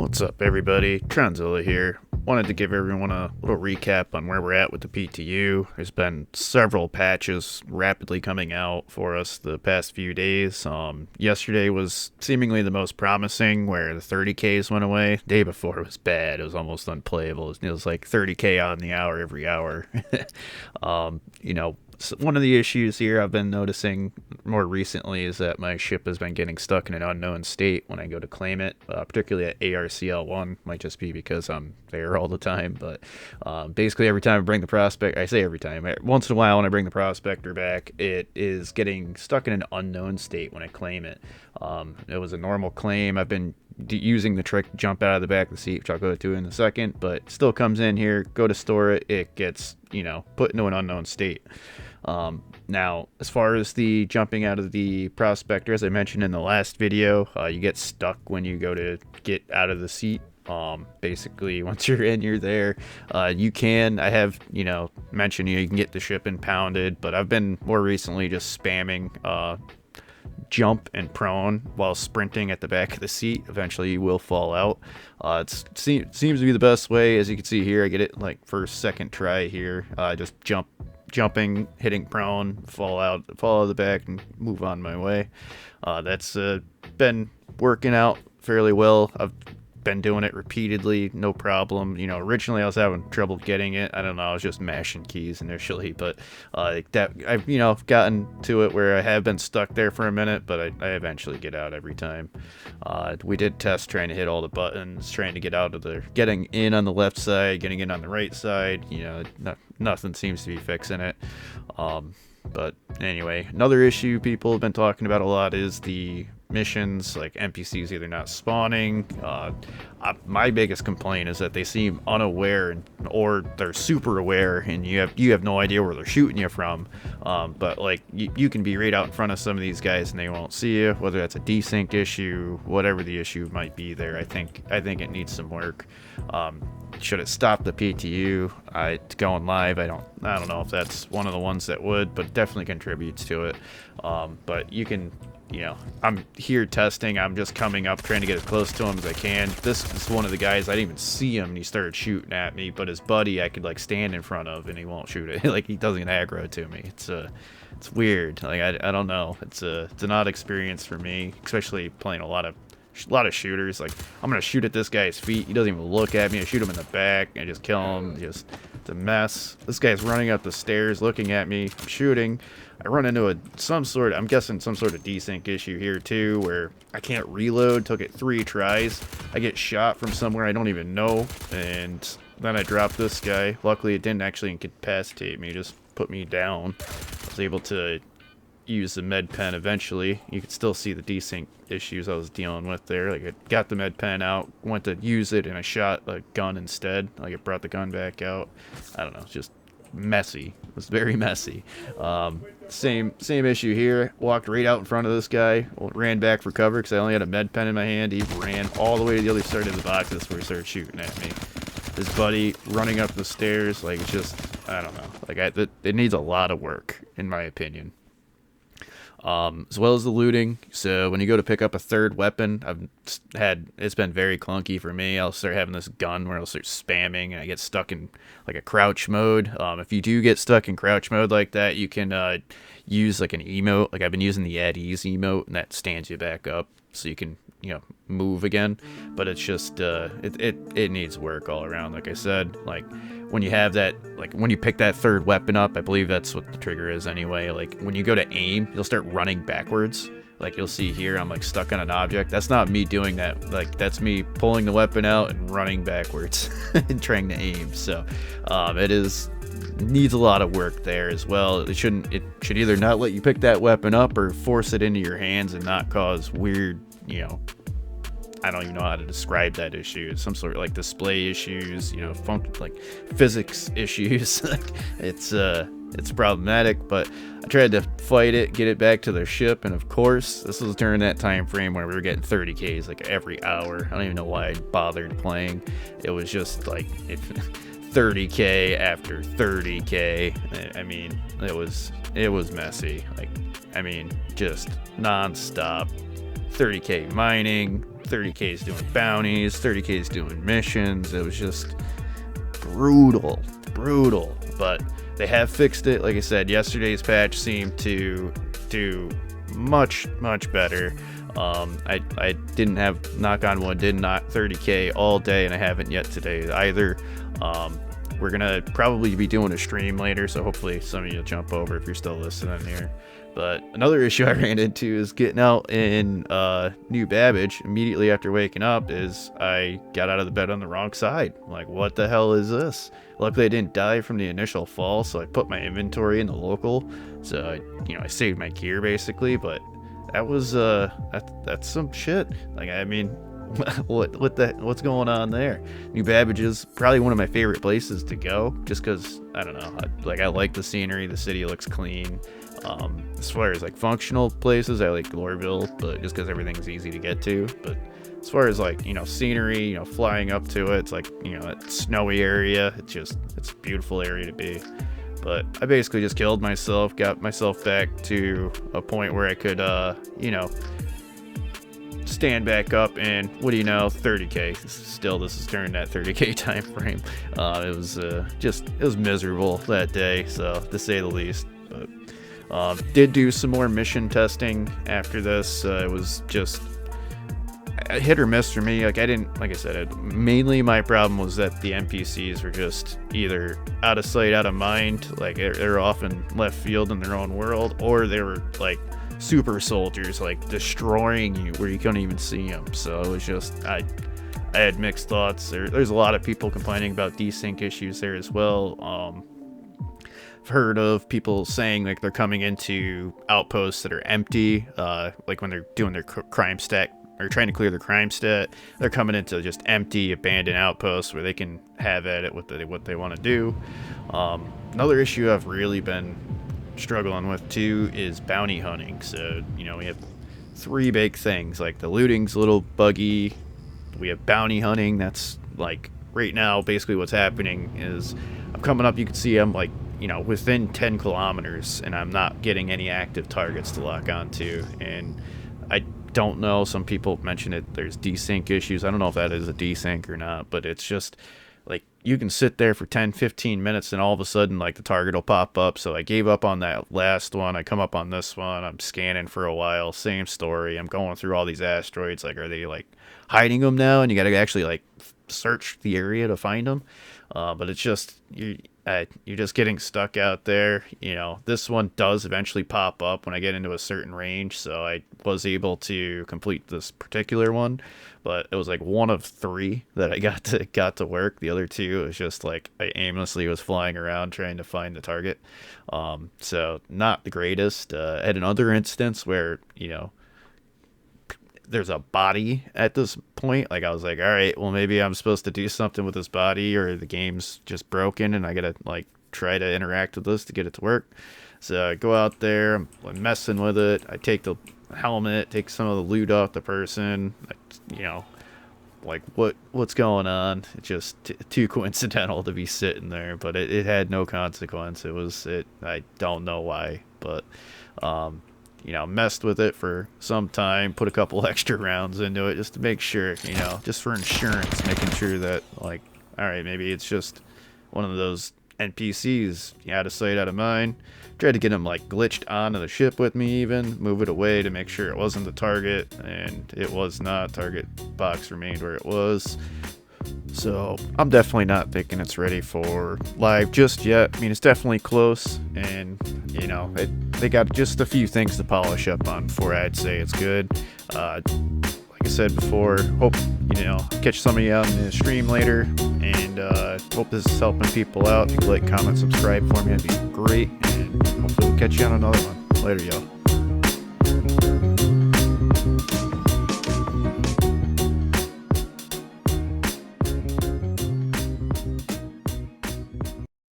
What's up, everybody? Tronzilla here. Wanted to give everyone a little recap on where we're at with the PTU. There's been several patches rapidly coming out for us the past few days. Yesterday was seemingly the most promising, where the 30Ks went away. Day before it was bad. It was almost unplayable. It was like 30K on the hour every hour. One of the issues here I've been noticing more recently is that my ship has been getting stuck in an unknown state when I go to claim it, particularly at ARCL1. Might just be because I'm there all the time, but basically every time I bring the prospect, I say every time, once in a while when I bring the prospector back, it is getting stuck in an unknown state when I claim it. It was a normal claim. I've been using the trick to jump out of the back of the seat, which I'll go to in a second, but still comes in here, go to store it, it gets, put into an unknown state. Now, as far as the jumping out of the prospector, as I mentioned in the last video, you get stuck when you go to get out of the seat. Basically, once you're in, you're there. I have, mentioned, you can get the ship impounded, but I've been more recently just spamming, jump and prone while sprinting at the back of the seat. Eventually you will fall out. It seems to be the best way. As you can see here, I get it like first, second try here. Just jumping, hitting prone, fall out of the back, and move on my way. That's been working out fairly well. I've been doing it repeatedly, no problem. Originally I was having trouble getting it. I don't know, I was just mashing keys initially, but I've gotten to it where I have been stuck there for a minute, but I eventually get out every time. We did test trying to hit all the buttons, trying to get out of there, getting in on the left side, getting in on the right side. Nothing seems to be fixing it. But anyway, another issue people have been talking about a lot is the missions, like NPCs either not spawning. My biggest complaint is that they seem unaware, or they're super aware, and you have no idea where they're shooting you from. But like you can be right out in front of some of these guys and they won't see you. Whether that's a desync issue, whatever the issue might be there, I think it needs some work. Should it stop the PTU going live? I don't know if that's one of the ones that would, but it definitely contributes to it. But you can, I'm here testing. I'm just coming up, trying to get as close to him as I can. This is one of the guys, I didn't even see him, and he started shooting at me. But his buddy, I could like stand in front of, and he won't shoot it. Like he doesn't aggro to me. It's weird. Like I don't know. It's an odd experience for me, especially playing a lot of shooters. Like I'm gonna shoot at this guy's feet, he doesn't even look at me. I shoot him in the back and just kill him. It's a mess. This guy's running up the stairs looking at me. I'm shooting. I run into some sort of desync issue here too, where I can't reload. Took it 3 tries. I get shot from somewhere I don't even know, and then I drop this guy. Luckily it didn't actually incapacitate me, just put me down. I was able to use the med pen eventually. You could still see the desync issues I was dealing with there. Like I got the med pen out, went to use it, and I shot a gun instead. Like it brought the gun back out. I don't know, it's just messy. It was very messy. Same issue here. Walked right out in front of this guy, ran back for cover because I only had a med pen in my hand. He ran all the way to the other side of the box. That's where he started shooting at me. His buddy running up the stairs, like it's just, I don't know. Like it needs a lot of work in my opinion. As well as the looting. So when you go to pick up a third weapon, it's been very clunky for me. I'll start having this gun where I'll start spamming and I get stuck in like a crouch mode. If you do get stuck in crouch mode like that, you can use like an emote. Like I've been using the at ease emote, and that stands you back up so you can move again. But it's just it needs work all around. Like I said, like when you have that, like when you pick that third weapon up, I believe that's what the trigger is anyway. Like when you go to aim, you'll start running backwards. Like you'll see here, I'm like stuck on an object. That's not me doing that. Like that's me pulling the weapon out and running backwards and trying to aim. So it needs a lot of work there as well. It should either not let you pick that weapon up or force it into your hands and not cause weird, I don't even know how to describe that issue. It's some sort of like display issues, like physics issues. It's problematic, but I tried to fight it, get it back to their ship, and of course, this was during that time frame where we were getting 30Ks like every hour. I don't even know why I bothered playing. It was just like 30K after 30K. I mean, it was messy. Like, I mean, just non-stop 30K mining, 30Ks doing bounties, 30Ks doing missions. It was just brutal. But they have fixed it. Like I said, yesterday's patch seemed to do much better. I didn't have, knock on wood, did not 30K all day, and I haven't yet today either. We're gonna probably be doing a stream later, so hopefully some of you will jump over if you're still listening here. But another issue I ran into is getting out in New Babbage immediately after waking up is I got out of the bed on the wrong side. I'm like, what the hell is this? Luckily I didn't die from the initial fall, so I put my inventory in the local, so I saved my gear basically. But that was that's some shit. Like, I mean, what's going on there? New Babbage is probably one of my favorite places to go, just because I don't know, I like the scenery. The city looks clean. As far as like functional places, I like Loreville, but just because everything's easy to get to. But as far as like scenery, flying up to it, it's like that snowy area. It's a beautiful area to be. But I basically just killed myself, got myself back to a point where I could stand back up, and what do you know, 30K. This is during that 30K time frame. It was miserable that day, so to say the least. But did do some more mission testing after this. It was just a hit or miss for me. Like I said, mainly my problem was that the NPCs were just either out of sight, out of mind. Like they're often left field in their own world, or they were like super soldiers, like destroying you where you couldn't even see them. So it was just, I had mixed thoughts. There's a lot of people complaining about desync issues there as well. I've heard of people saying like they're coming into outposts that are empty, like when they're doing their crime stat or trying to clear their crime stat, they're coming into just empty, abandoned outposts where they can have at it what they want to do. Another issue I've really been struggling with too is bounty hunting. So we have three big things. Like the looting's a little buggy. We have bounty hunting. That's like right now basically what's happening is I'm coming up, you can see I'm like within 10 kilometers, and I'm not getting any active targets to lock onto. And I don't know, some people mention it, there's desync issues. I don't know if that is a desync or not, but it's just like you can sit there for 10-15 minutes and all of a sudden like the target will pop up. So I gave up on that last one. I come up on this one, I'm scanning for a while, same story. I'm going through all these asteroids, like are they like hiding them now, and you got to actually like search the area to find them. But it's just you're just getting stuck out there. This one does eventually pop up when I get into a certain range, so I was able to complete this particular one. But it was like one of three that I got to work. The other two, it was just like I aimlessly was flying around trying to find the target. So not the greatest. I had another instance where there's a body at this point. Like I was like, all right, well maybe I'm supposed to do something with this body, or the game's just broken and I gotta like try to interact with this to get it to work. So I go out there, I'm messing with it. I take the helmet, take some of the loot off the person. Like what's going on? It's just too coincidental to be sitting there, but it had no consequence. I don't know why, but messed with it for some time, put a couple extra rounds into it just to make sure, just for insurance, making sure that like, all right, maybe it's just one of those NPCs, out of sight, out of mind. Tried to get him like glitched onto the ship with me, even move it away to make sure it wasn't the target, and it was not. Target box remained where it was. So I'm definitely not thinking it's ready for live just yet. I mean, it's definitely close, and they got just a few things to polish up on before I'd say it's good. Like I said before, hope catch some of you out in the stream later, and hope this is helping people out. If you like, comment, subscribe for me, that'd be great, and hopefully we'll catch you on another one later, y'all.